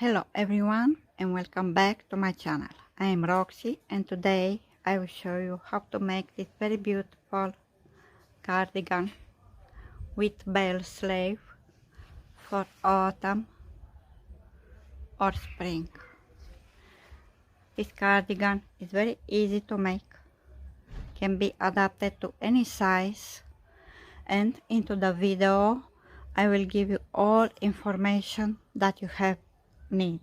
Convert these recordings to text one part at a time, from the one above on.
Hello everyone and welcome back to my channel. I am Roxy and today I will show you how to make this very beautiful cardigan with bell sleeve for autumn or spring. This cardigan is very easy to make, can be adapted to any size, and into the video I will give you all information that you have need.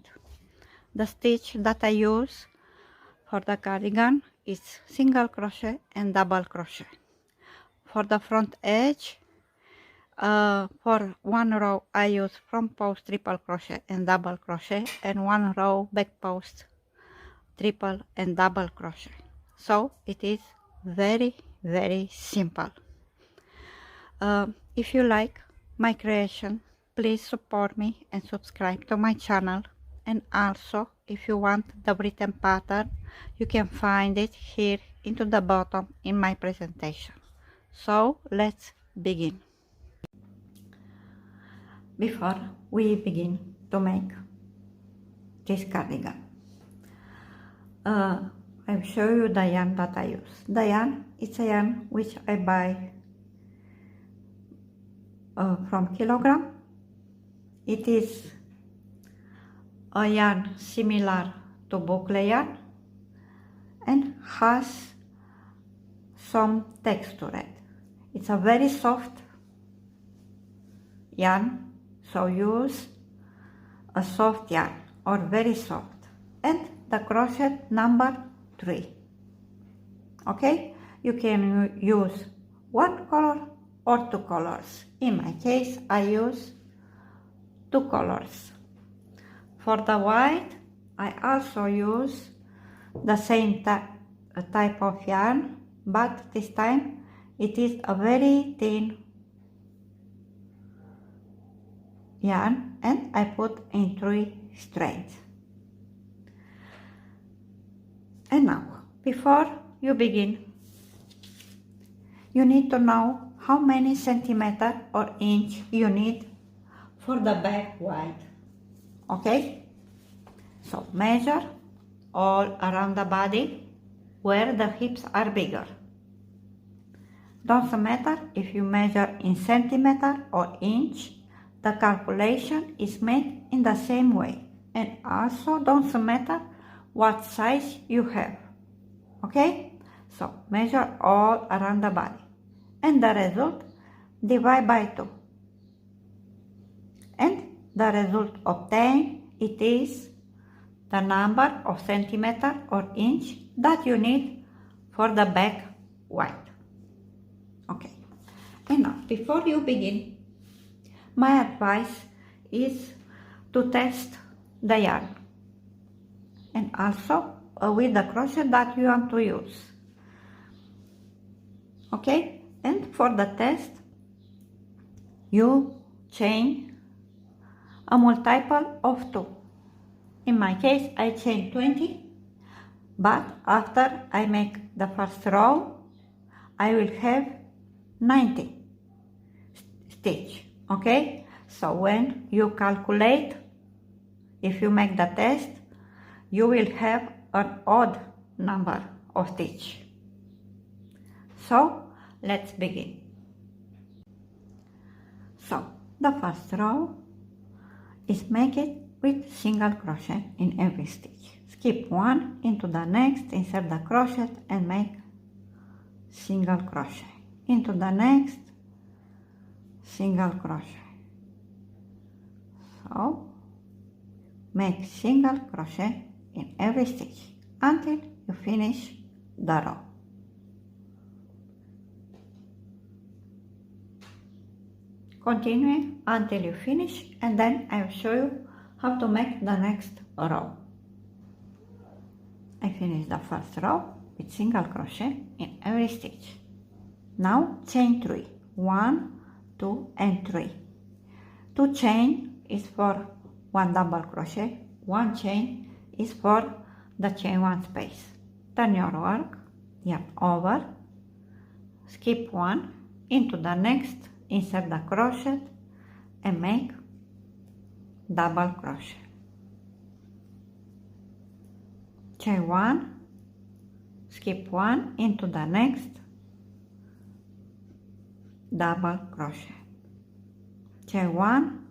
The stitch that I use for the cardigan is single crochet and double crochet. For the front edge, for one row I use front post triple crochet and double crochet, and one row back post triple and double crochet. So it is very simple. If you like my creation, please support me and subscribe to my channel. And also, if you want the written pattern, you can find it here into the bottom in my presentation. So let's begin. Before we begin to make this cardigan, I will show you the yarn that I use. The yarn is a yarn which I buy from Kilogram. It is a yarn similar to boucle yarn and has some texture. It's a very soft yarn, so use a soft yarn or very soft, and the crochet number 3. Okay, you can use one color or two colors. In my case I use two colors. For the white, I also use the same type of yarn, but this time it is a very thin yarn and I put in 3 strands. And now, before you begin, you need to know how many centimeter or inch you need for the back wide. Okay, so measure all around the body where the hips are bigger. Doesn't matter if you measure in centimeter or inch, the calculation is made in the same way, and also doesn't matter what size you have. Okay, so measure all around the body, and the result divide by 2. And the result obtained, it is the number of centimeter or inch that you need for the back wide. Okay, and now before you begin, my advice is to test the yarn and also with the crochet that you want to use. Okay, and for the test you chain a multiple of 2. In my case I chain 20, but after I make the first row I will have 90 stitch. Okay, so when you calculate, if you make the test, you will have an odd number of stitch. So let's begin. So the first row is make it with single crochet in every stitch. Skip one into the next, insert the crochet and make single crochet. Into the next, single crochet. So make single crochet in every stitch until you finish the row. Continue until you finish, and then I will show you how to make the next row. I finished the first row with single crochet in every stitch. Now chain 3. 1, 2 and 3. 2 chain is for 1 double crochet. 1 chain is for the chain 1 space. Turn your work, yarn over, skip 1 into the next, insert the crochet and make double crochet. chain 1, skip 1 into the next double crochet, chain 1,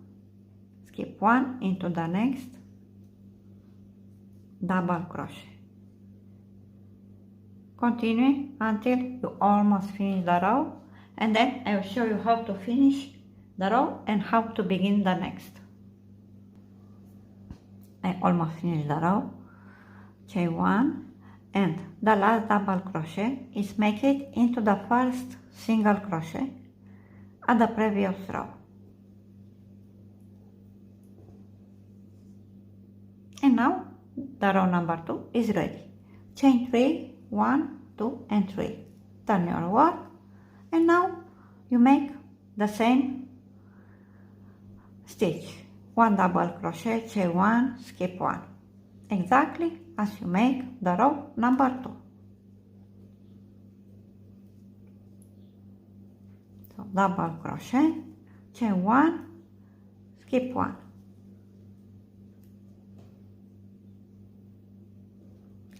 skip 1 into the next double crochet. Continue until you almost finish the row, and then I will show you how to finish the row and how to begin the next. I almost finished the row, chain 1, and the last double crochet is make it into the first single crochet at the previous row. And now the row number 2 is ready. Chain 3, 1, 2 and 3. Turn your work, and now you make the same stitch. 1 double crochet, chain 1, skip 1. Exactly as you make the row number 2. So double crochet, chain 1, skip 1.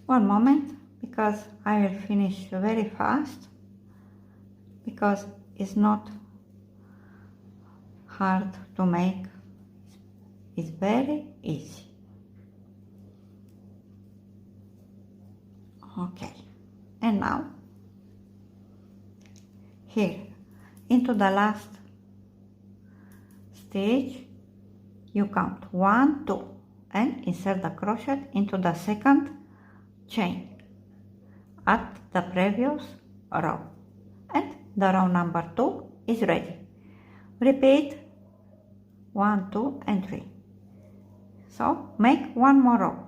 One moment, because I will finish very fast, because it's not hard to make, it's very easy. Okay, and now here into the last stitch you count 1, 2 and insert the crochet into the second chain at the previous row, and the row number 2 is ready. Repeat 1, 2 and 3. So make one more row.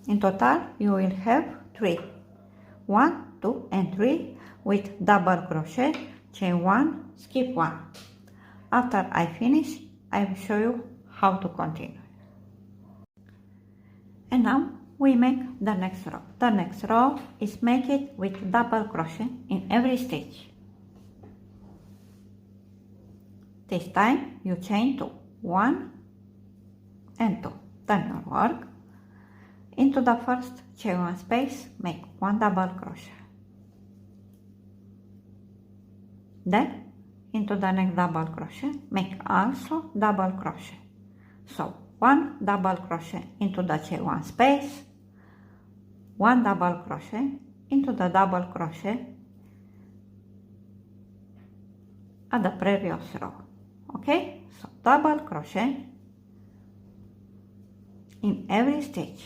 In total you will have 3. 1, 2 and 3 with double crochet, chain 1, skip 1. After I finish, I will show you how to continue. And now we make the next row. The next row is make it with double crochet in every stitch. This time you chain 2, 1 and 2. Turn your work. Into the first chain 1 space, make 1 double crochet. Then into the next double crochet, make also double crochet. So 1 double crochet into the chain 1 space, 1 double crochet into the double crochet at the previous row. Okay, so double crochet in every stitch.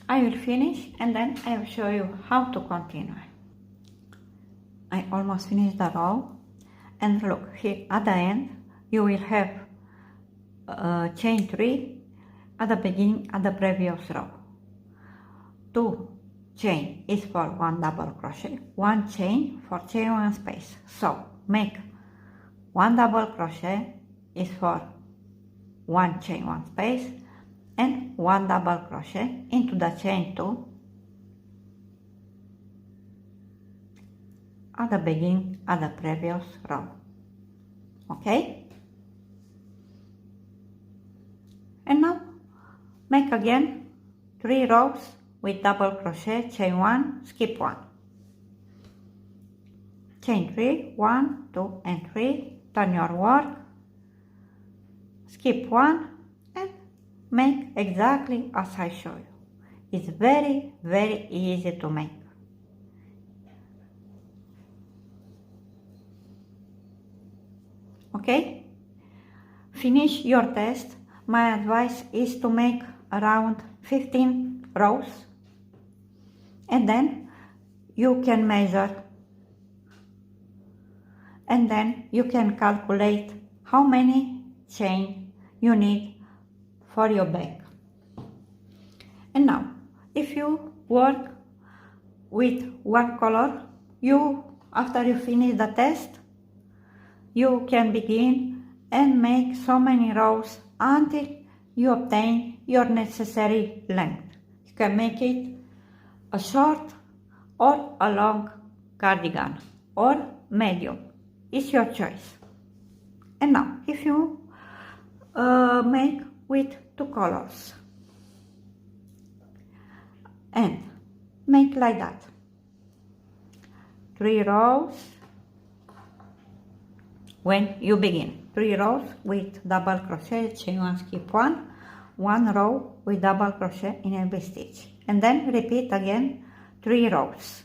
I will finish and then I will show you how to continue. I almost finished the row, and look here at the end you will have chain 3 at the beginning at the previous row. 2 chain is for 1 double crochet, 1 chain for chain 1 space. So make 1 double crochet is for 1 chain 1 space and 1 double crochet into the chain 2 at the beginning at the previous row. Okay? And now make again 3 rows with double crochet, chain 1, skip 1. Chain 3, 1, 2 and 3, turn your work, skip 1 and make exactly as I show you. It's very, very easy to make. Okay? Finish your test. My advice is to make around 15 rows, and then you can measure, and then you can calculate how many chain you need for your bag. And now, if you work with one color, after you finish the test, you can begin and make so many rows until you obtain your necessary length. You can make it a short or a long cardigan or medium. It's your choice. And now, if you make with 2 colors and make like that, 3 rows when you begin, 3 rows with double crochet, chain 1, skip 1 row with double crochet in every stitch, and then repeat again 3 rows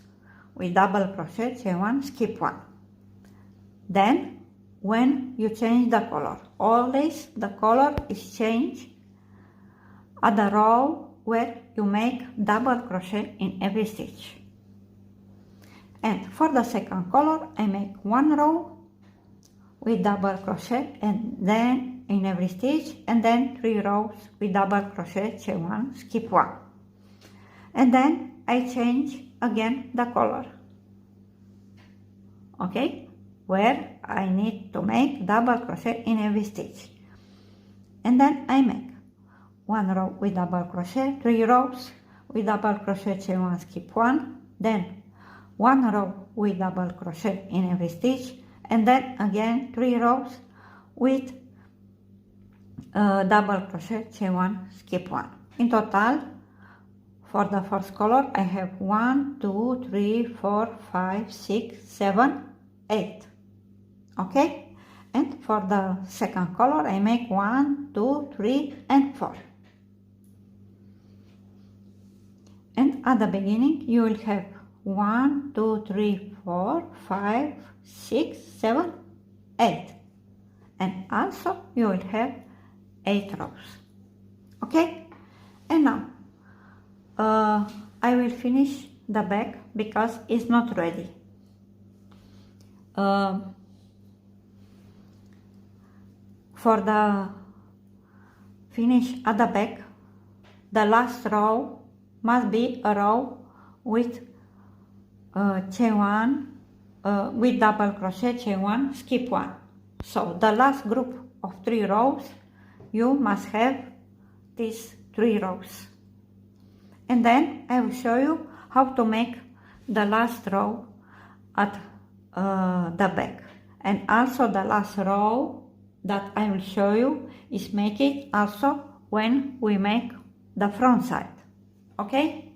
with double crochet, chain 1, skip 1. Then when you change the color, always the color is changed at the row where you make double crochet in every stitch. And for the second color, I make 1 row with double crochet and then in every stitch, and then 3 rows with double crochet, chain 1, skip 1. And then I change again the color, okay, where I need to make double crochet in every stitch. And then I make 1 row with double crochet, 3 rows with double crochet, chain 1, skip 1, then 1 row with double crochet in every stitch, and then again 3 rows with double crochet, chain 1, skip 1. In total, for the first color, I have 1, 2, 3, 4, 5, 6, 7, 8. Okay? And for the second color, I make 1, 2, 3, and 4. And at the beginning, you will have 1, 2, 3, 4, 5, 6, 7, 8. And also you will have 8 rows. Okay? And now I will finish the back because it's not ready. For the finish at the back, the last row must be a row with chain 1 with double crochet, chain 1, skip 1. So the last group of 3 rows, you must have these 3 rows. And then I will show you how to make the last row at the back. And also the last row that I will show you is make it also when we make the front side. Okay?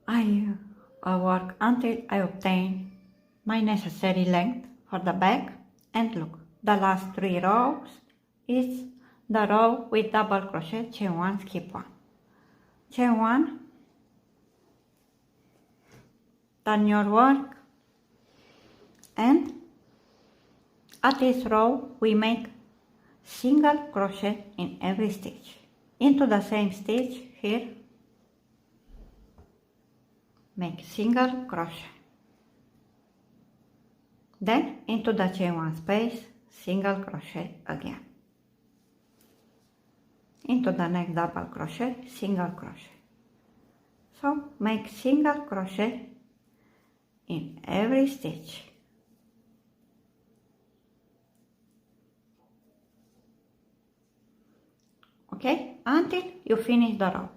I work until I obtain my necessary length for the back, and look, the last 3 rows is the row with double crochet, chain 1, skip 1. Chain 1, turn your work, and at this row we make single crochet in every stitch. Into the same stitch here, make single crochet. Then into the chain 1 space, single crochet again. Into the next double crochet, single crochet. So make single crochet in every stitch. Okay, until you finish the row.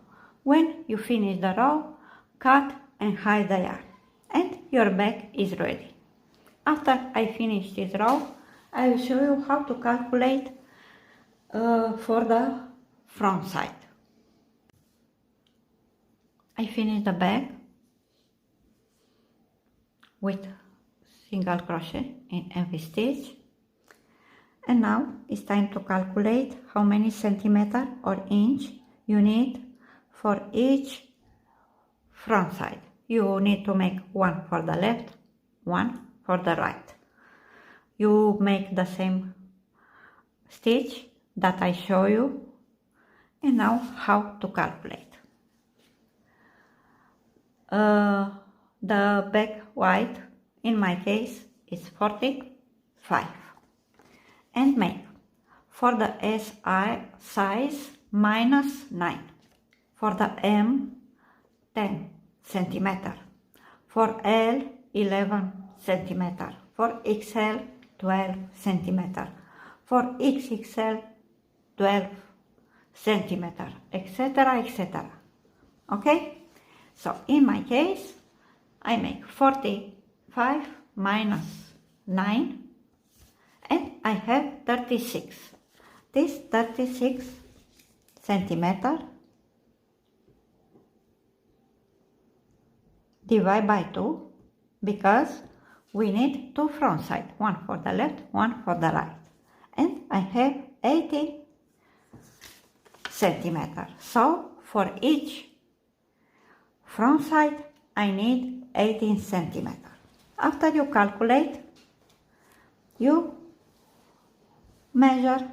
When you finish the row, cut and hide the yarn, and your bag is ready. After I finish this row, I will show you how to calculate for the front side. I finish the bag with single crochet in every stitch, and now it's time to calculate how many centimeter or inch you need for each front side. You need to make 1 for the left, 1 for the right. You make the same stitch that I show you, and now how to calculate. The back width in my case is 45, and make for the SI size -9, for the M 10 centimeter, for L 11 centimeter, for XL 12 centimeter, for XXL 12 centimeter, etc., etc. Okay? So in my case, I make 45 minus 9, and I have 36. This 36 centimeter divide by 2 because we need two front sides, one for the left, one for the right, and I have 80 centimeters. So for each front side I need 18 centimeters. After you calculate, you measure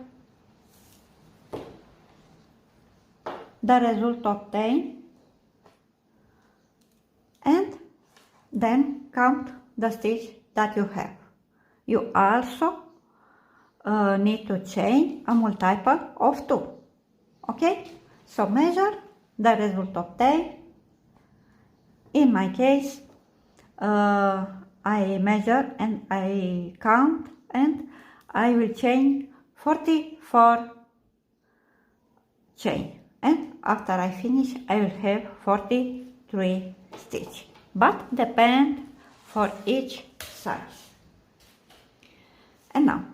the result obtained and then count the stitch that you have. You also need to chain a multiple of 2. Okay? So measure the result obtained. In my case, I measure and I count and I will chain 44 chain, and after I finish I will have 43 stitch, but depend for each size. And now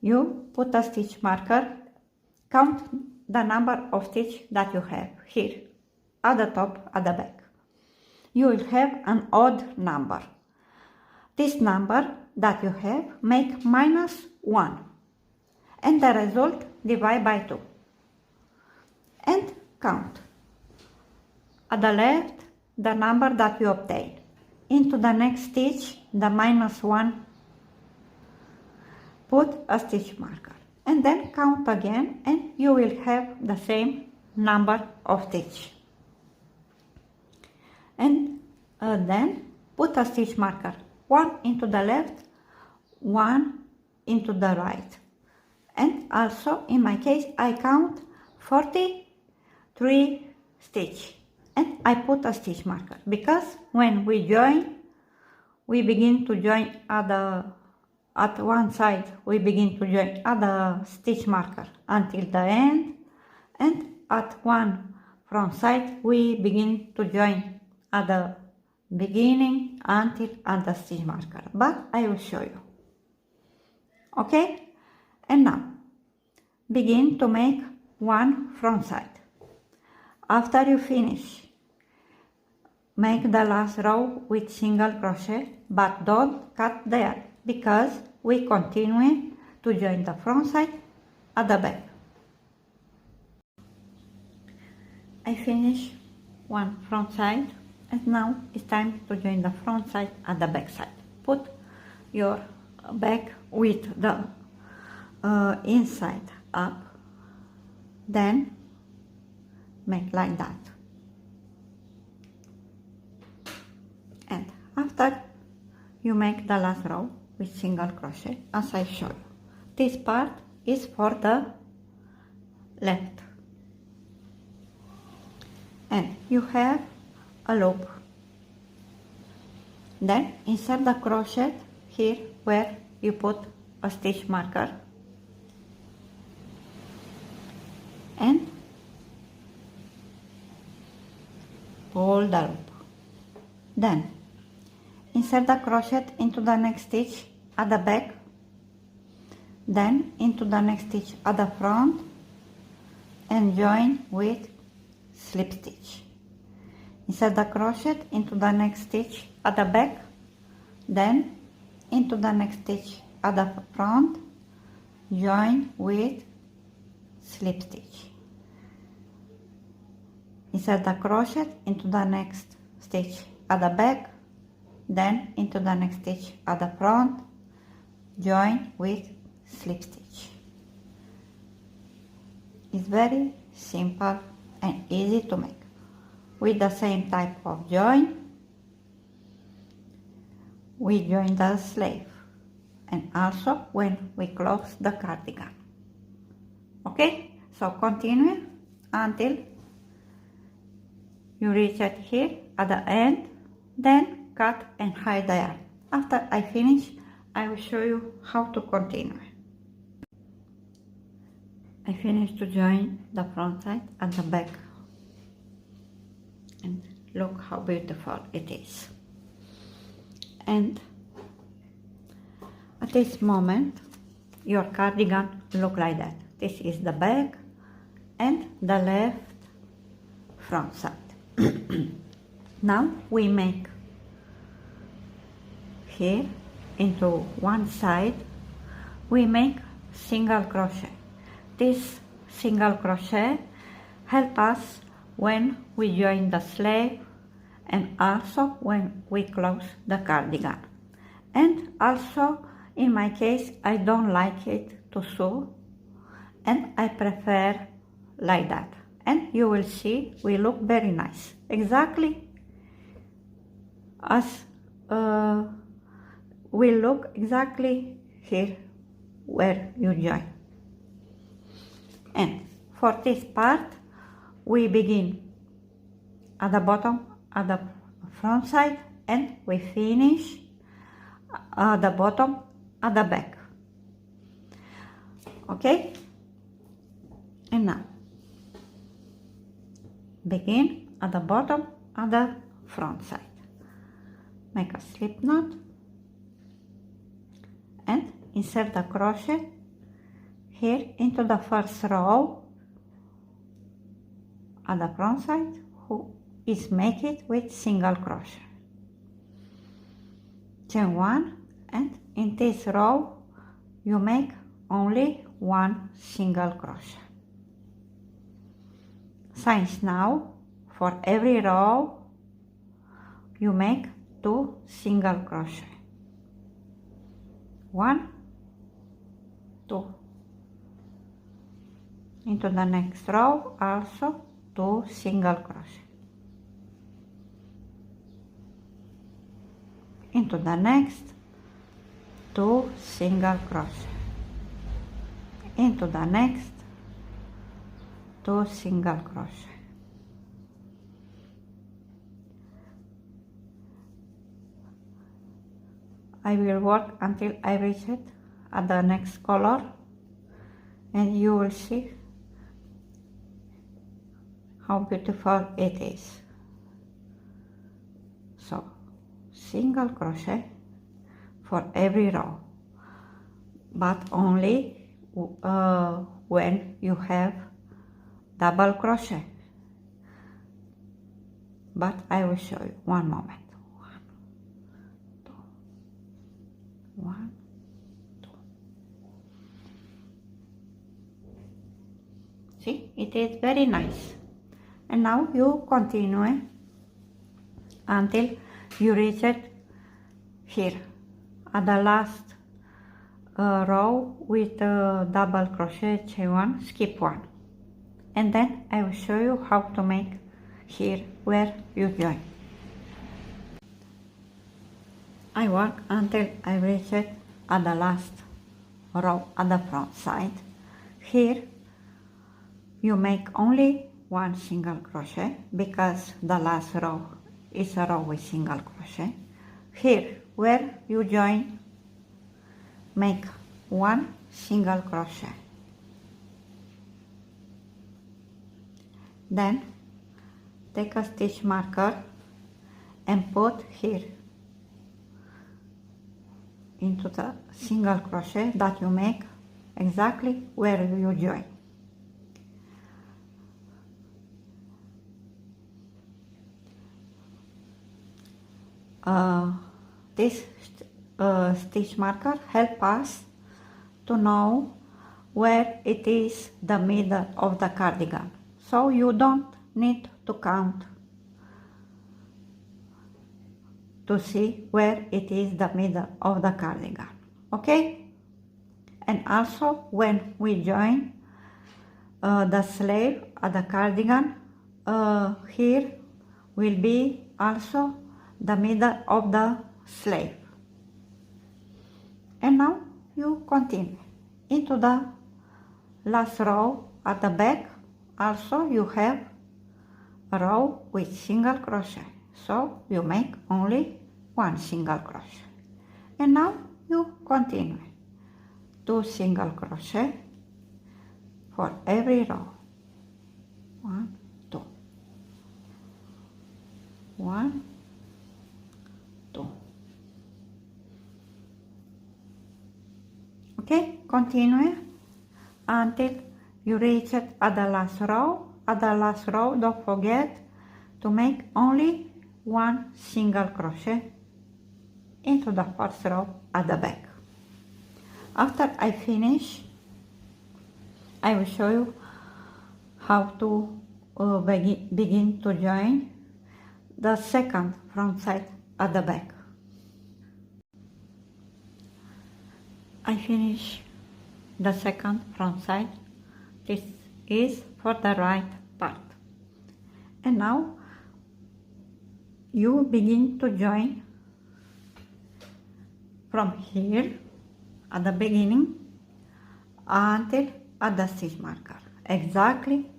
you put a stitch marker, count the number of stitch that you have here at the top, at the back. You will have an odd number. This number that you have make minus 1 and the result divide by 2 and count at the left the number that you obtain. Into the next stitch, the minus 1, put a stitch marker and then count again and you will have the same number of stitch. And then put a stitch marker, 1 into the left, 1 into the right. And also in my case I count 43 stitch and I put a stitch marker because when we join, we begin to join at one side, we begin to join at the stitch marker until the end, and at one front side we begin to join at the beginning until at the stitch marker, but I will show you. Okay? And now begin to make one front side. After you finish, make the last row with single crochet, but don't cut there because we continue to join the front side at the back. I finish one front side and now it's time to join the front side at the back side. Put your back with the inside up, then make like that. And after you make the last row with single crochet as I show you. This part is for the left. And you have a loop. Then insert the crochet here where you put a stitch marker and pull the loop. Then insert the crochet into the next stitch at the back, then into the next stitch at the front and join with slip stitch. Insert the crochet into the next stitch at the back, then into the next stitch at the front, join with slip stitch. Insert the crochet into the next stitch at the back, then into the next stitch at the front, join with slip stitch. It's very simple and easy to make. With the same type of join, we join the sleeve and also when we close the cardigan. Okay, so continue until you reach it here at the end, then cut and hide the yarn. After I finish, I will show you how to continue. I finished to join the front side and the back and look how beautiful it is. And at this moment your cardigan look like that. This is the back and the left front side. Now we make here into one side, we make single crochet. This single crochet help us when we join the sleeve and also when we close the cardigan. And also in my case I don't like it to sew and I prefer like that, and you will see we look very nice, exactly as we look exactly here where you join. And for this part we begin at the bottom at the front side and we finish at the bottom at the back. Okay, and now begin at the bottom at the front side, make a slip knot and insert the crochet here into the first row at the front side, who is make it with single crochet, chain one, and in this row you make only one single crochet. Since now for every row you make 2 single crochet, 1, 2, into the next row also 2 single crochet, into the next 2 single crochet, into the next 2 single crochet. I will work until I reach it at the next color, and you will see how beautiful it is. So single crochet for every row, but only when you have double crochet. But I will show you. One moment. 1, 2. See, it is very nice. And now you continue until you reach it here at the last row with double crochet, chain 1, skip 1, and then I will show you how to make here where you join. I work until I reach it at the last row at the front side. Here you make only 1 single crochet because the last row is a row with single crochet. Here where you join, make 1 single crochet, then take a stitch marker and put here into the single crochet that you make exactly where you join. This stitch marker help us to know where it is the middle of the cardigan, so you don't need to count to see where it is the middle of the cardigan. Okay, and also when we join the sleeve at the cardigan, here will be also the middle of the sleeve. And now you continue into the last row at the back. Also you have a row with single crochet, so you make only 1 single crochet. And now you continue 2 single crochet for every row. 1, 2. 1, 2. Okay, continue until you reach it at the last row. At the last row, don't forget to make only one single crochet into the first row at the back. After I finish, I will show you how to begin to join the second front side at the back. I finish the second front side. This is for the right part. And now you begin to join from here at the beginning until at the stitch marker, exactly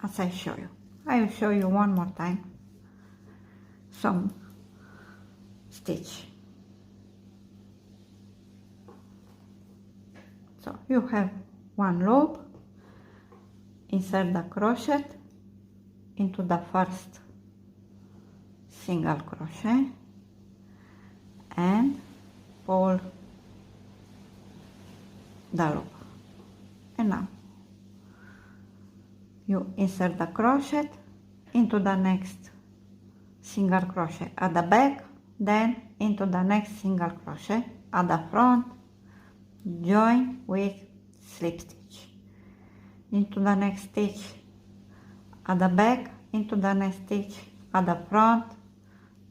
as I show you. I will show you one more time some stitch. So you have one loop, insert the crochet into the first single crochet and pull the loop. And now you insert the crochet into the next single crochet at the back, then into the next single crochet at the front, join with slip stitch, into the next stitch at the back, into the next stitch at the front,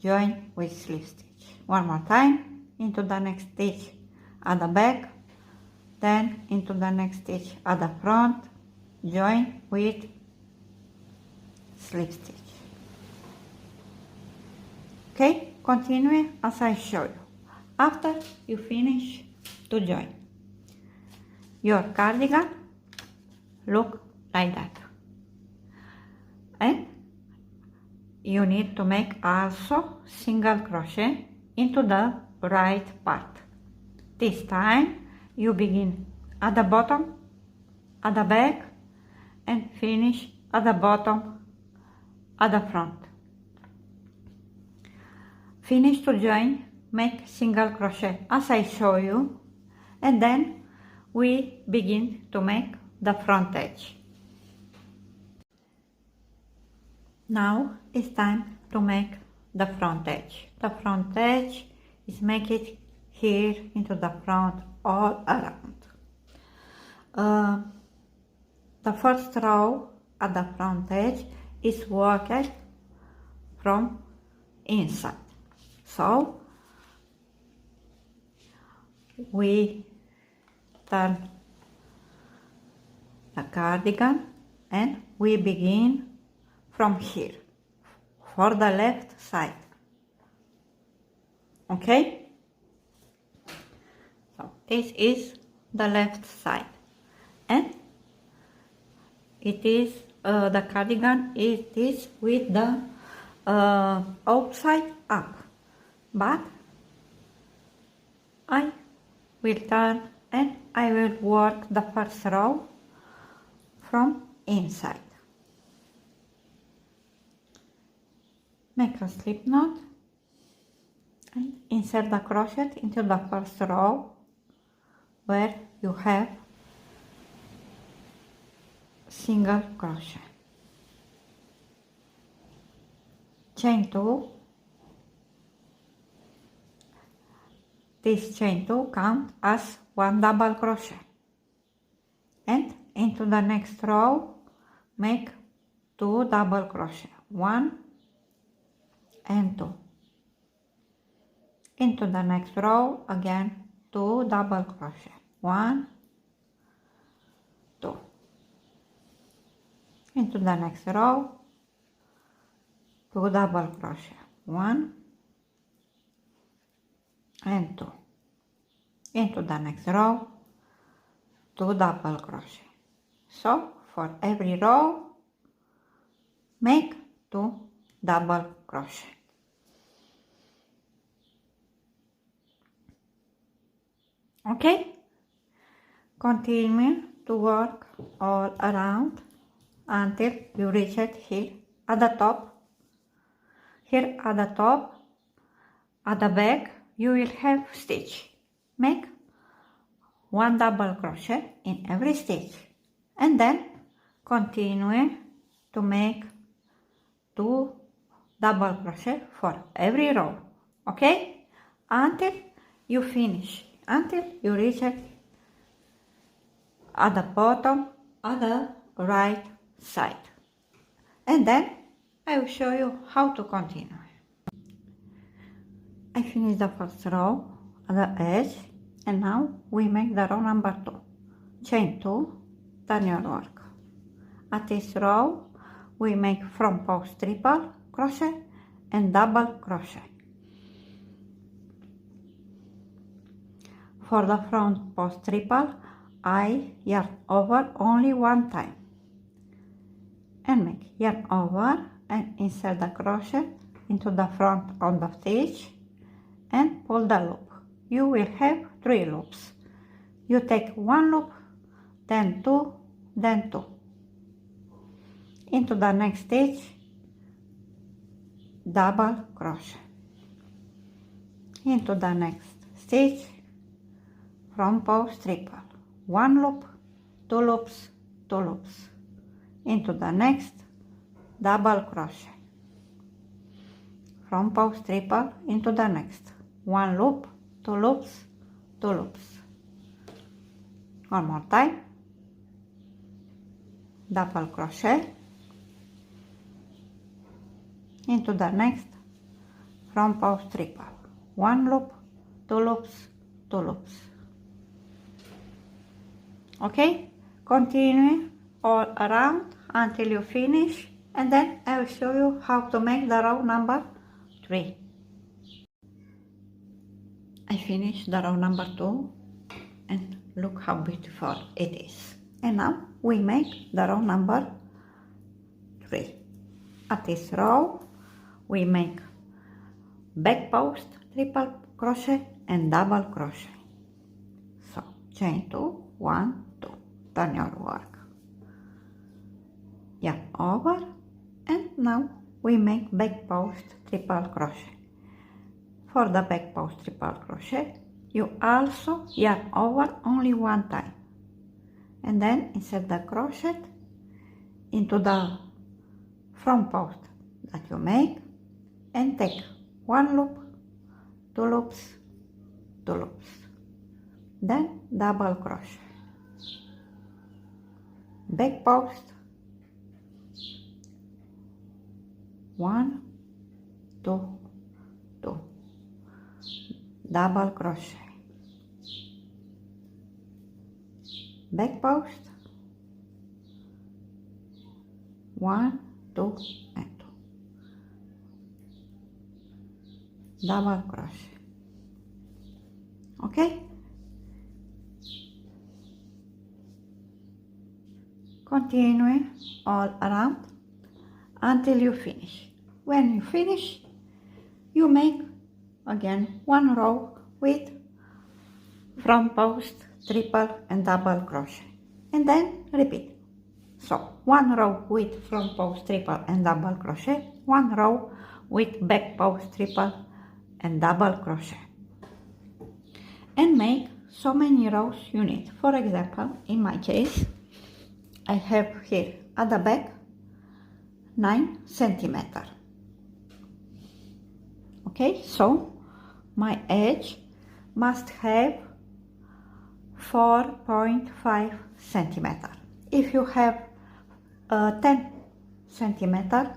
join with slip stitch. One more time, into the next stitch at the back, then into the next stitch at the front, join with slip stitch. Okay, continue as I show you. After you finish to join, your cardigan look like that. And you need to make also single crochet into the right part. This time you begin at the bottom, at the back, and finish at the bottom, at the front. Finish to join, make single crochet as I show you, and then we begin to make the front edge. Now it's time to make the front edge. The front edge is make it here into the front all around. The first row at the front edge is worked from inside. So we turn the cardigan and we begin from here for the left side. Okay? So this is the left side, and it is the cardigan is with the outside up, but I will turn and I will work the first row from inside. Make a slip knot and insert the crochet into the first row where you have single crochet. Chain 2. This chain 2 counts as one double crochet, and into the next row make 2 double crochet, 1 and 2. Into the next row again 2 double crochet, 1, 2. Into the next row 2 double crochet, 1 and 2. Into the next row 2 double crochet. So for every row make 2 double crochet. Okay, continue to work all around until you reach it here at the top. Here at the top, at the back, you will have stitch. Make 1 double crochet in every stitch and then continue to make 2 double crochet for every row, okay? Until you finish, until you reach it at the bottom at the right side. And then I will show you how to continue. I finished the first row at the edge and now we make the row number 2. Chain 2, turn your work. At this row we make front post triple crochet and double crochet. For the front post triple, I yarn over only 1 time and make yarn over and insert the crochet into the front of the stitch and pull the loop. You will have 3 loops. You take 1 loop, then 2, then 2. Into the next stitch, double crochet. Into the next stitch, front post triple. 1 loop, 2 loops, 2 loops. Into the next, double crochet. Front post triple into the next. 1 loop, 2 loops, 2 loops. One more time. Double crochet into the next front post triple. 1 loop, 2 loops, 2 loops. Okay, continue all around until you finish, and then I will show you how to make the row number 3. I finished the row number 2 and look how beautiful it is. And now we make the row number 3. At this row we make back post triple crochet and double crochet. So chain 2, 1, 2, turn your work, yarn over, and now we make back post triple crochet. For the back post triple crochet you also yarn over only 1 time and then insert the crochet into the front post that you make and take 1 loop, 2 loops, 2 loops, then double crochet, back post, 1, 2, 2, double crochet, back post, 1, 2 and 2, double crochet. Okay, continue all around until you finish. When you finish, you make again 1 row with front post triple and double crochet and then repeat. So 1 row with front post triple and double crochet, 1 row with back post triple and double crochet, and make so many rows you need. For example, in my case I have here at the back 9 centimeters. Okay, so my edge must have 4.5 centimeters. If you have 10 centimeters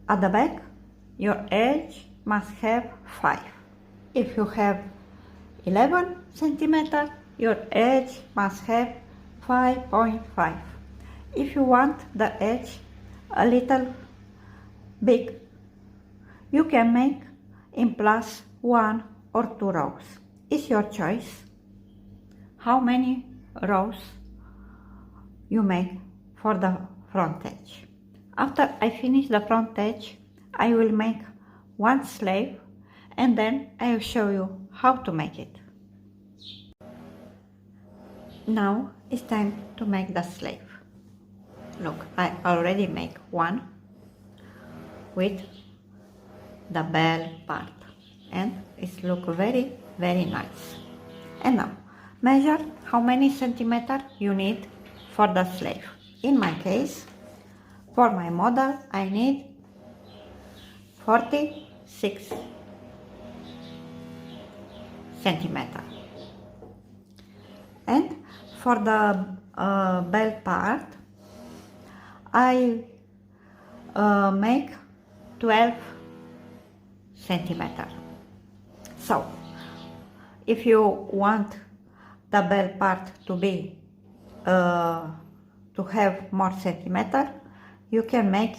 at the back, your edge must have 5. If you have 11 centimeters, your edge must have 5.5. If you want the edge a little big, you can make in plus 1 or 2 rows. It's your choice how many rows you make for the front edge. After I finish the front edge, I will make 1 sleeve and then I will show you how to make it. Now it's time to make the sleeve. Look, I already make 1 with the bell part, and it looks very nice. And now measure how many centimeters you need for the sleeve. In my case, for my model, I need 46 centimeters. And for the bell part, I make 12 centimeters. So if you want the bell part to be to have more centimeter, you can make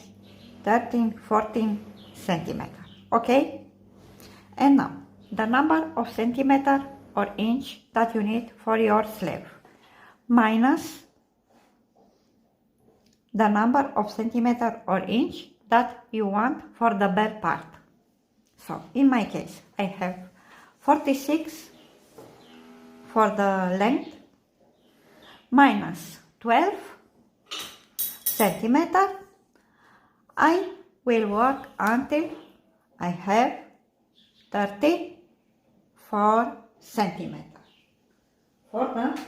13-14 centimeter. Okay? And now the number of centimeter or inch that you need for your sleeve minus the number of centimeter or inch that you want for the bell part. So in my case, I have 46 for the length minus 12 centimeter. I will work until I have 34 centimeter for the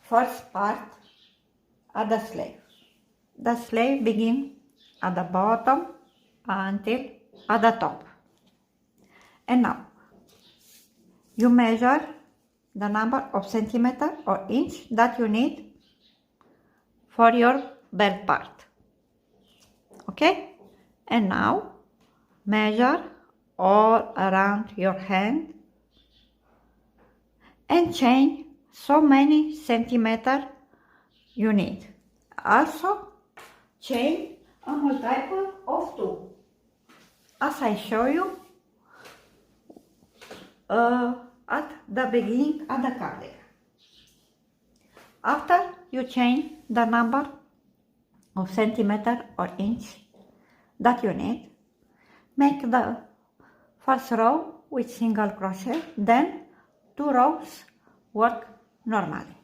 first part of the sleeve. The sleeve begins at the bottom until at the top. And now you measure the number of centimeter or inch that you need for your bell part. Okay? And now measure all around your hand and change so many centimeter you need. Also chain a multiple of 2, as I show you at the beginning of the cardigan. After you change the number of centimeter or inch that you need, make the first row with single crochet, then 2 rows work normally.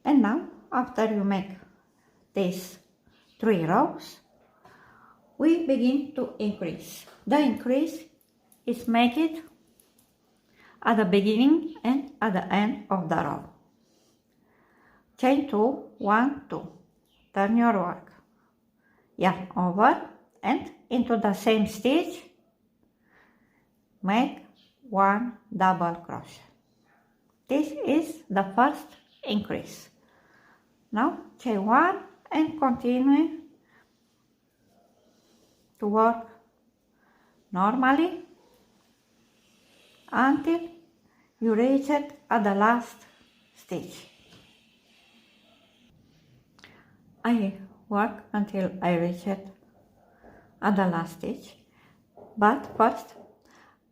And now after you make these 3 rows, we begin to increase. The increase is make it at the beginning and at the end of the row. Chain 2, 1, 2. Turn your work, yarn over and into the same stitch, make 1 double crochet. This is the first increase. Now chain 1 and continue to work normally until you reach it at the last stitch. I work until I reach it at the last stitch, but first,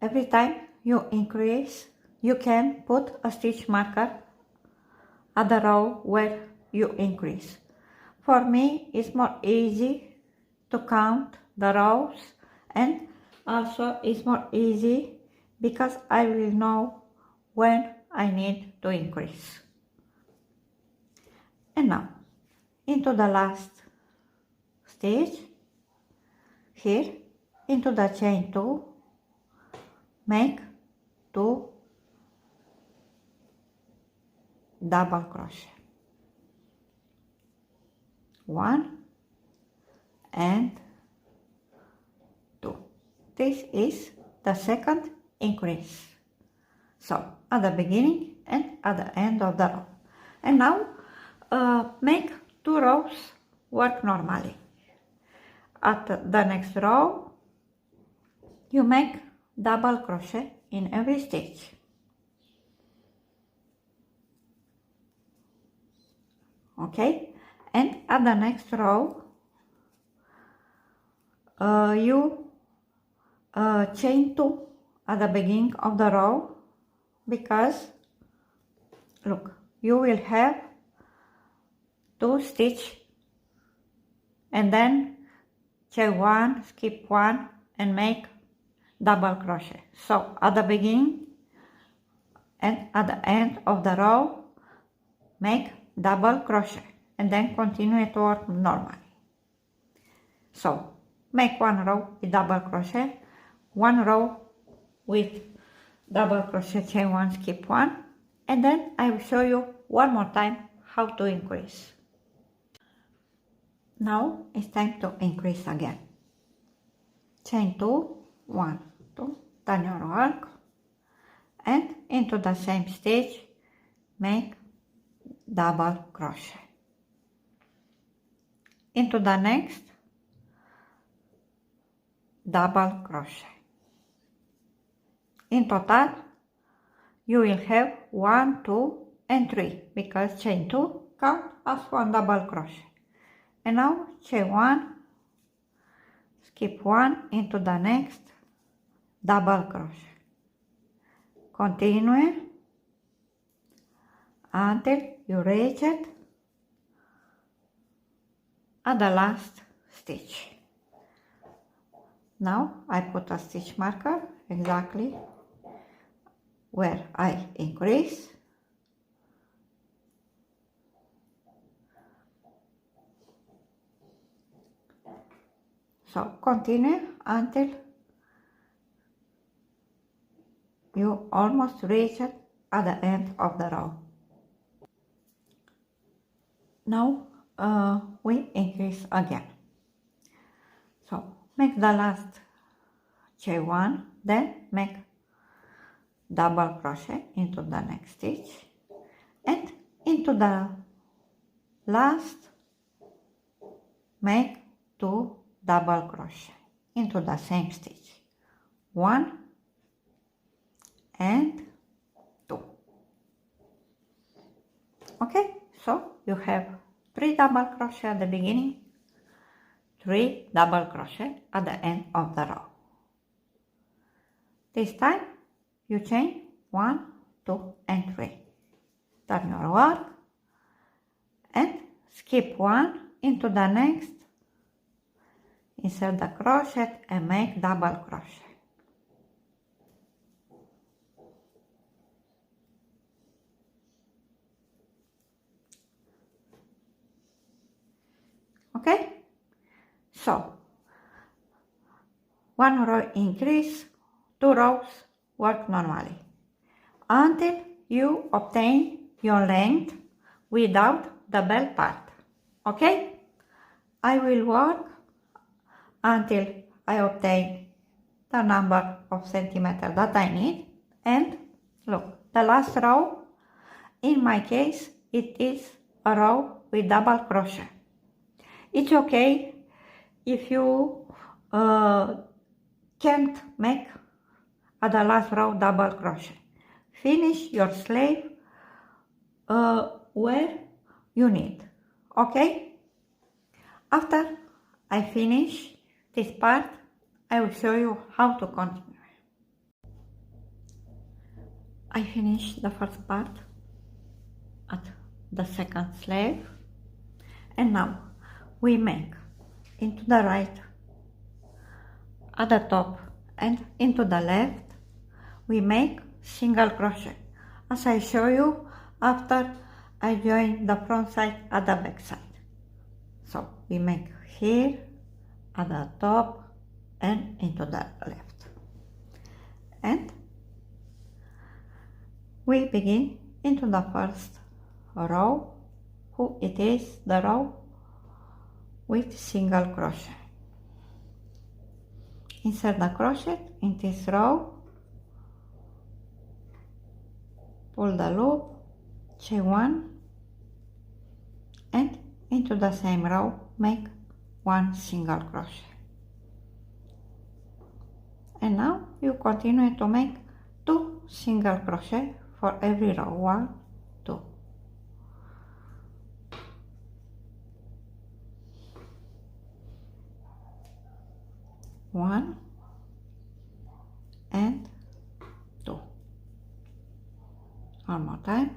every time you increase, you can put a stitch marker at the row where you increase. For me, it's more easy to count the rows, and also it's more easy because I will know when I need to increase. And now into the last stitch, here into the chain 2, make 2 double crochet, 1 and 2. This is the second increase. So at the beginning and at the end of the row. And now make 2 rows work normally. At the next row, you make double crochet in every stitch. Okay, and at the next row, you chain 2 at the beginning of the row, because look, you will have 2 stitch and then chain 1, skip 1 and make double crochet. So at the beginning and at the end of the row, make double crochet and then continue to work normally. So make one row with double crochet, one row with double crochet, chain one, skip one, and then I will show you one more time how to increase. Now it's time to increase again. Chain 2, 1, 2, turn your work, and into the same stitch make double crochet. Into the next, double crochet. In total you will have 1, 2 and 3 because chain 2 count as one double crochet. And now chain 1, skip 1 into the next, double crochet. Continue until you reach it at the last stitch. Now I put a stitch marker exactly where I increase. So continue until you almost reach it at the end of the row. Now we increase again. So make the last chain 1, then make double crochet into the next stitch and into the last make 2 double crochet into the same stitch, 1 and 2. Okay, so you have 3 double crochet at the beginning, 3 double crochet at the end of the row. This time you chain 1, 2 and 3. Turn your work and skip 1 into the next, insert the crochet and make double crochet. Okay, so 1 row increase, 2 rows work normally until you obtain your length without the belt part. Okay, I will work until I obtain the number of centimeters that I need, and look, the last row, in my case it is a row with double crochet. It's okay if you can't make at the last row double crochet. Finish your sleeve where you need. Okay? After I finish this part, I will show you how to continue. I finished the first part at the second sleeve, and now we make into the right at the top and into the left we make single crochet, as I show you after I join the front side at the back side. So we make here at the top and into the left, and we begin into the first row, who it is the row with single crochet. Insert the crochet in this row, pull the loop, chain 1 and into the same row make 1 single crochet. And now you continue to make 2 single crochet for every row, 1, 2. One and 2. One more time.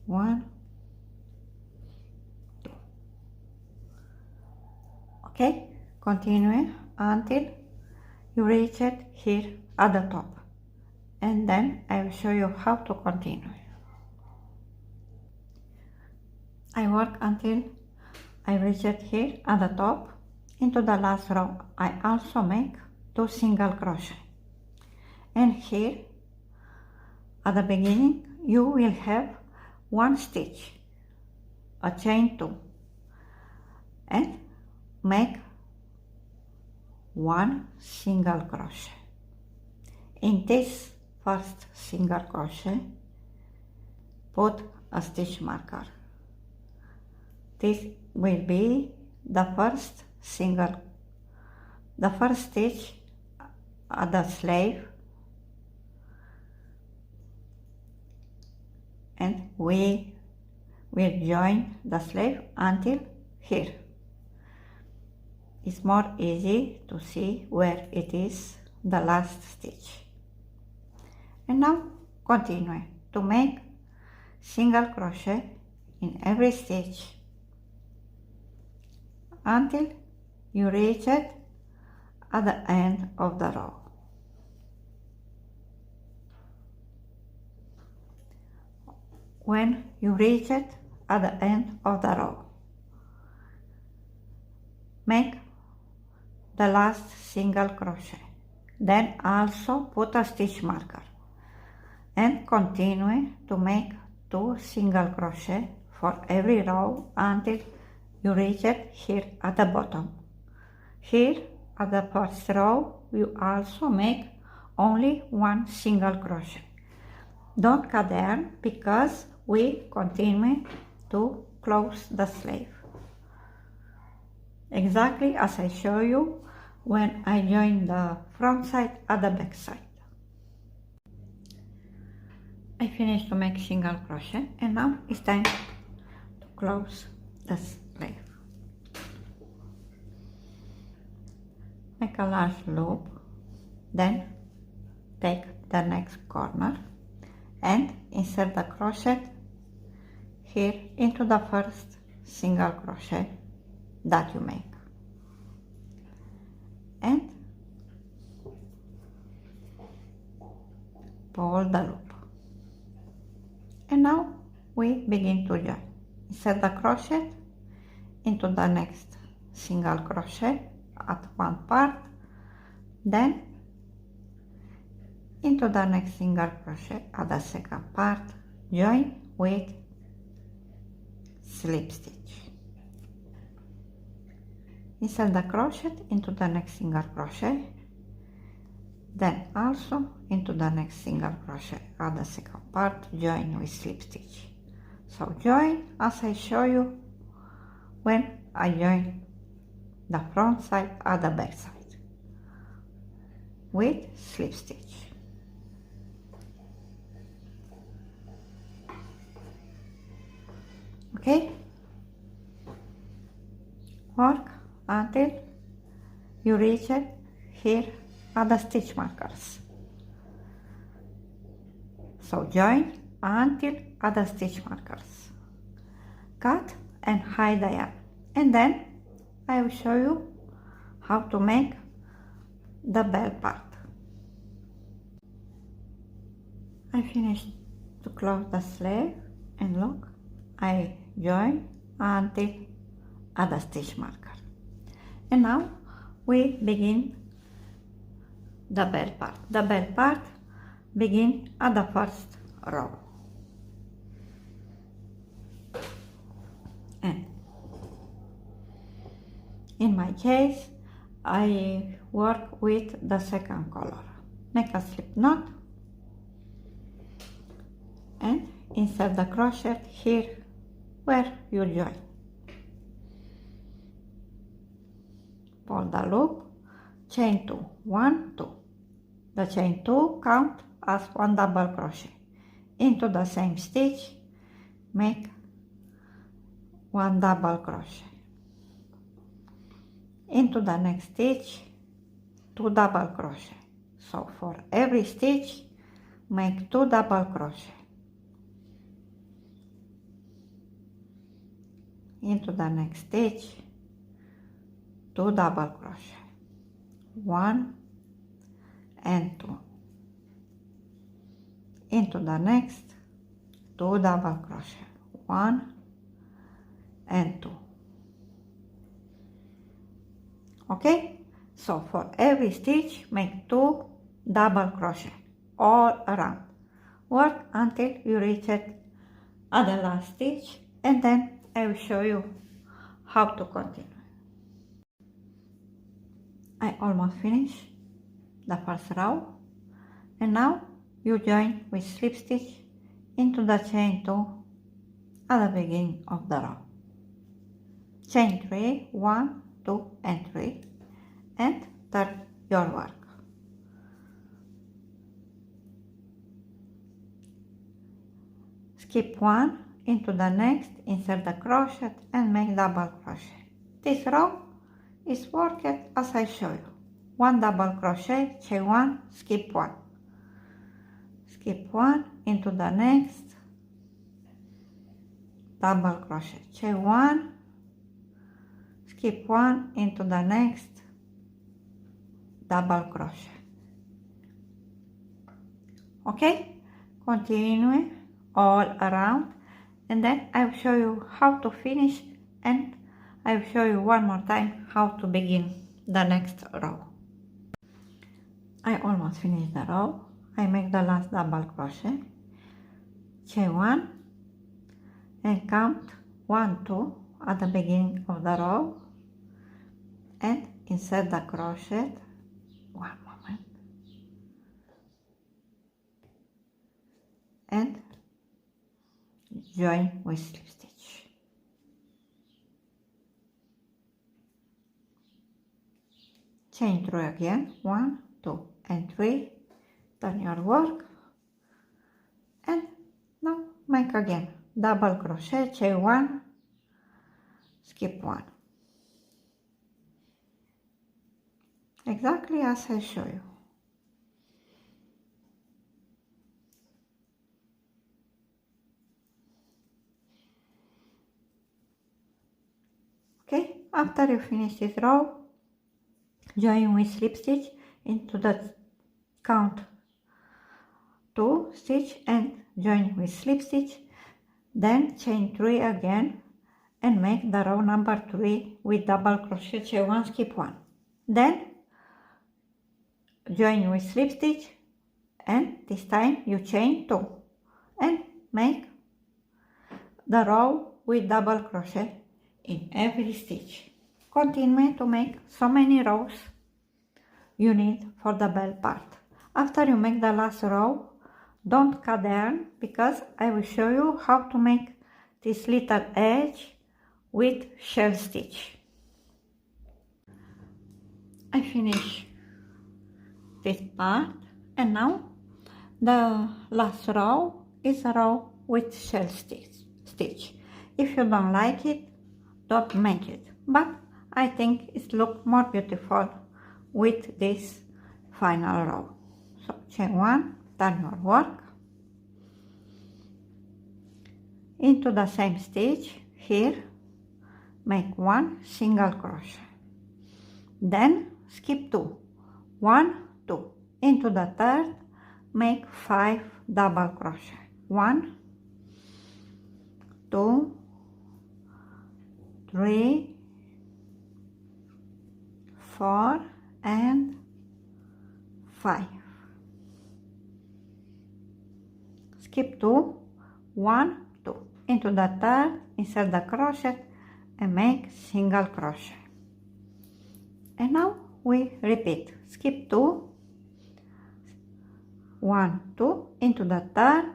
1, 2. Okay, continue until you reach it here at the top, and then I will show you how to continue. I work until I reach it here at the top, into the last row I also make 2 single crochet, and here at the beginning you will have 1 stitch, a chain 2, and make 1 single crochet. In this first single crochet put a stitch marker. This will be the first stitch at the sleeve, and we will join the sleeve until here. It's more easy to see where it is the last stitch. And now continue to make single crochet in every stitch until you reach it at the end of the row. When you reach it at the end of the row, make the last single crochet, then also put a stitch marker and continue to make 2 single crochet for every row until you reach it here at the bottom. Here at the first row you also make only 1 single crochet. Don't cut there because we continue to close the sleeve, exactly as I show you when I join the front side at the back side. I finished to make single crochet, and now it's time to close the sleeve. Make a large loop, then take the next corner and insert the crochet here into the first single crochet that you make, and pull the loop. And now we begin to join. Insert the crochet into the next single crochet at one part, then into the next single crochet at the second part, join with slip stitch. Insert the crochet into the next single crochet, then also into the next single crochet at the second part, join with slip stitch. So join as I show you when I join the front side at the back side with slip stitch. Okay? Work until you reach it here at the stitch markers. So join until at the stitch markers. Cut and hide the yarn, and then I will show you how to make the bell part. I finished to close the sleeve, and look, I join until at the stitch marker. And now we begin the bell part. The bell part begin at the first row. And in my case, I work with the second color. Make a slip knot and insert the crochet here where you join. Pull the loop, chain 2, 1, 2. The chain 2 count as 1 double crochet. Into the same stitch, make 1 double crochet. Into the next stitch, 2 double crochet. So for every stitch, make 2 double crochet. Into the next stitch, 2 double crochet, 1 and 2. Into the next, 2 double crochet, 1 and 2. Okay, so for every stitch make 2 double crochet all around. Work until you reach it at the last stitch, and then I will show you how to continue. I almost finished the first row, and now you join with slip stitch into the chain 2 at the beginning of the row. Chain 3, 1, 2 and 3, and start your work. Skip 1 into the next, insert the crochet and make double crochet. This row is worked as I show you. 1 double crochet, chain 1, skip 1. Skip 1 into the next, double crochet, chain 1, skip 1 into the next, double crochet. Okay, continue all around, and then I will show you how to finish, and I will show you one more time how to begin the next row. I almost finished the row. I make the last double crochet, chain 1 and count 1, 2 at the beginning of the row, and insert the crochet, one moment, and join with slip stitch. Chain 3 again, 1, 2 and 3, turn your work, and now make again double crochet, chain 1, skip 1. Exactly as I show you. Okay, after you finish this row, join with slip stitch into the count 2 stitch and join with slip stitch, then chain 3 again and make the row number 3 with double crochet, chain 1, skip 1. Then join with slip stitch, and this time you chain 2 and make the row with double crochet in every stitch. Continue to make so many rows you need for the bell part. After you make the last row, don't cut the yarn, because I will show you how to make this little edge with shell stitch. I finish this part, and now the last row is a row with shell stitch. If you don't like it, don't make it, but I think it looks more beautiful with this final row. So chain 1, turn your work into the same stitch. Here make 1 single crochet, then skip 2, 1, 2, into the third make 5 double crochet, 1, 2, 3, 4 and 5. Skip 2, 1, 2, into the third, insert the crochet and make single crochet. And now we repeat. Skip 2, 1, 2, into the third,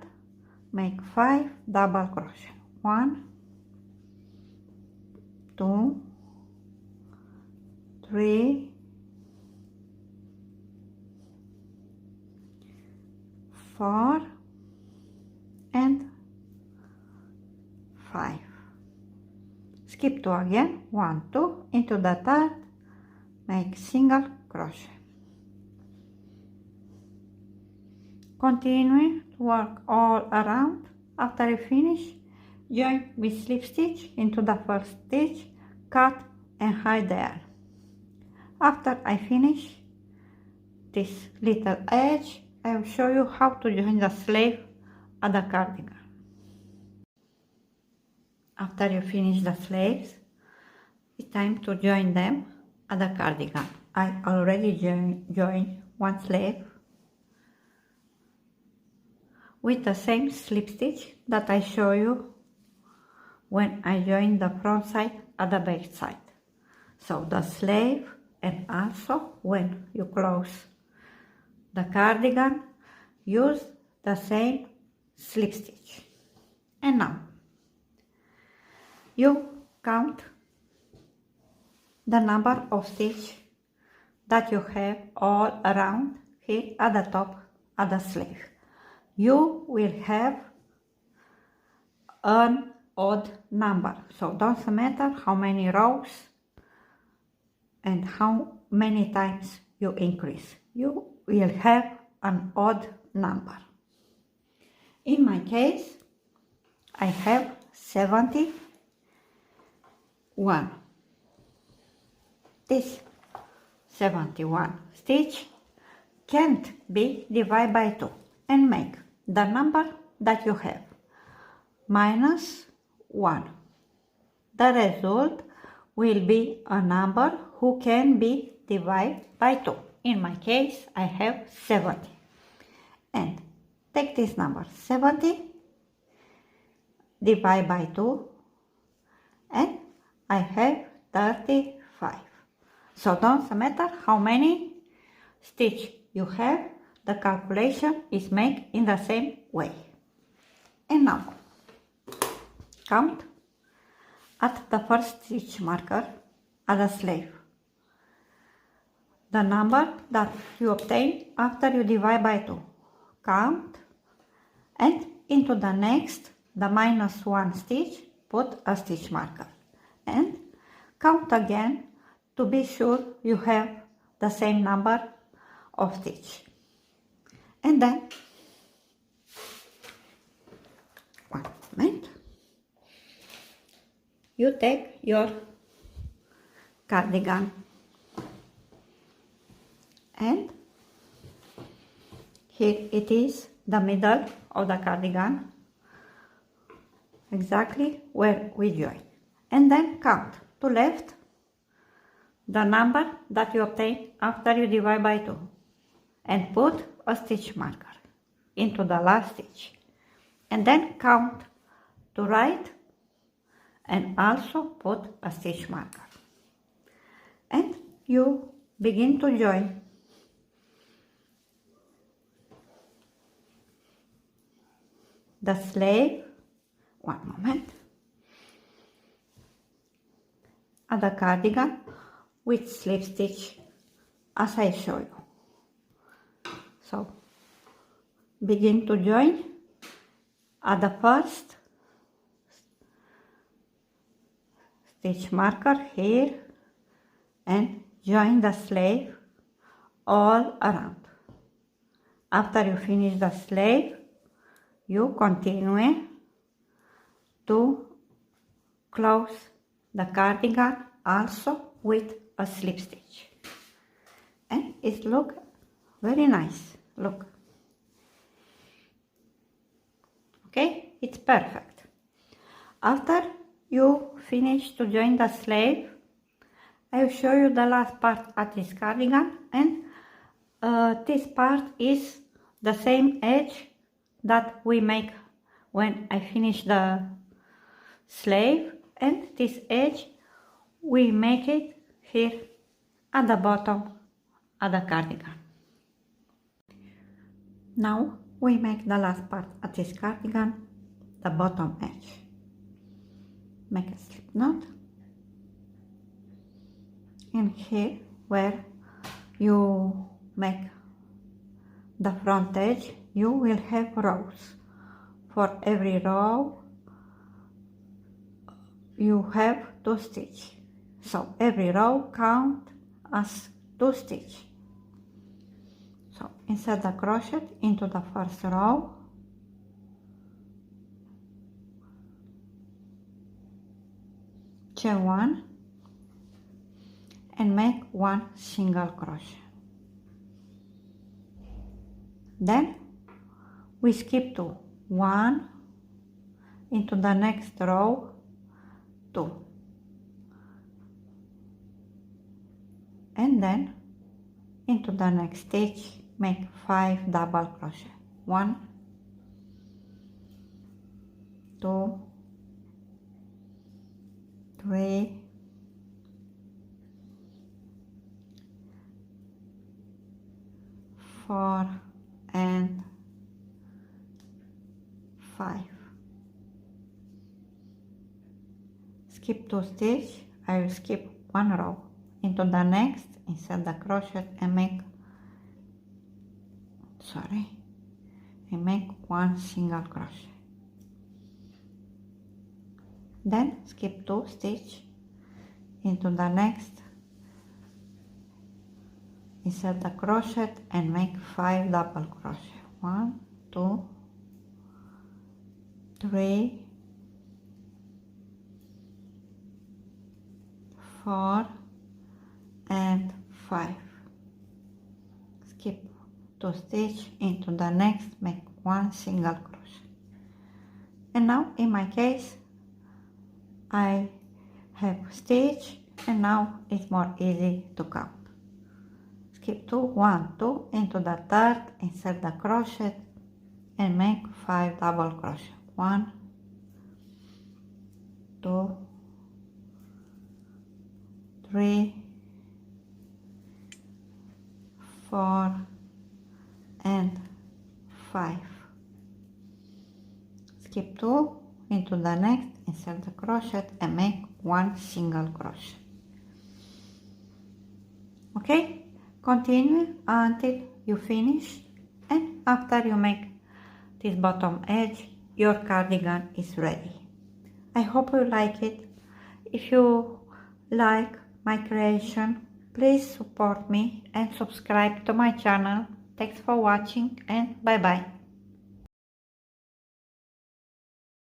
make 5 double crochet, 1, 2, 3, 4 and 5. Skip 2 again, 1, 2, into the third, make single crochet. Continue to work all around. After you finish, join with slip stitch into the first stitch, cut and hide the yarn. After I finish this little edge, I will show you how to join the sleeve at the cardigan. After you finish the sleeves, it's time to join them at the cardigan. I already joined one sleeve with the same slip stitch that I show you when I joined the front side at the back side. So the sleeve, and also when you close the cardigan, use the same slip stitch. And now you count the number of stitches that you have all around here at the top of the sleeve. You will have an odd number, so don't matter how many rows and how many times you increase, you will have an odd number. In my case, I have 71. This 71 stitch can't be divided by 2 and make the number that you have minus 1. The result will be a number who can be divided by 2. In my case, I have 70. And take this number 70, divide by 2, and I have 35. So don't matter how many stitches you have, the calculation is made in the same way. And now count at the first stitch marker at the sleeve the number that you obtain after you divide by 2. Count, and into the next, the minus 1 stitch, put a stitch marker, and count again to be sure you have the same number of stitch. And then, one moment, you take your cardigan and here it is, the middle of the cardigan, exactly where we join. And then count to left the number that you obtain after you divide by 2 and put a stitch marker into the last stitch. And then count to right and also put a stitch marker. And you begin to join the sleeve, one moment, at the cardigan with slip stitch as I show you. So begin to join at the first stitch marker here and join the sleeve all around. After you finish the sleeve, you continue to close the cardigan also with a slip stitch, and it looks very nice. Look, okay, it's perfect. After you finish to join the sleeve, I will show you the last part of this cardigan, and this part is the same edge that we make when I finish the sleeve, and this edge we make it here at the bottom of the cardigan. Now we make the last part of this cardigan, the bottom edge. Make a slip knot, and here where you make the front edge, you will have rows. For every row you have 2 stitches, so every row count as 2 stitches. So insert the crochet into the first row, chain 1 and make 1 single crochet. Then we skip to 1 into the next row, 2, and then into the next stitch make 5 double crochet. 1, 2, 3, 4 and 5. Skip 2 stitches. I will skip 1 row. Into the next, insert the crochet and make make 1 single crochet. Then skip 2 stitches. Into the next, insert the crochet and make 5 double crochet. 1, 2, 3, 4 and 5. Skip 2 stitches. Into the next, make 1 single crochet. And now in my case I have stitch, and now it's more easy to count. Skip 2, 1, 2, into the third, insert the crochet and make 5 double crochet. 1, 2, 3, 4 and 5. Skip 2, into the next, insert the crochet and make 1 single crochet. Okay, continue until you finish, and after you make this bottom edge, your cardigan is ready. I hope you like it. If you like my creation, please support me and subscribe to my channel. Thanks for watching, and bye bye.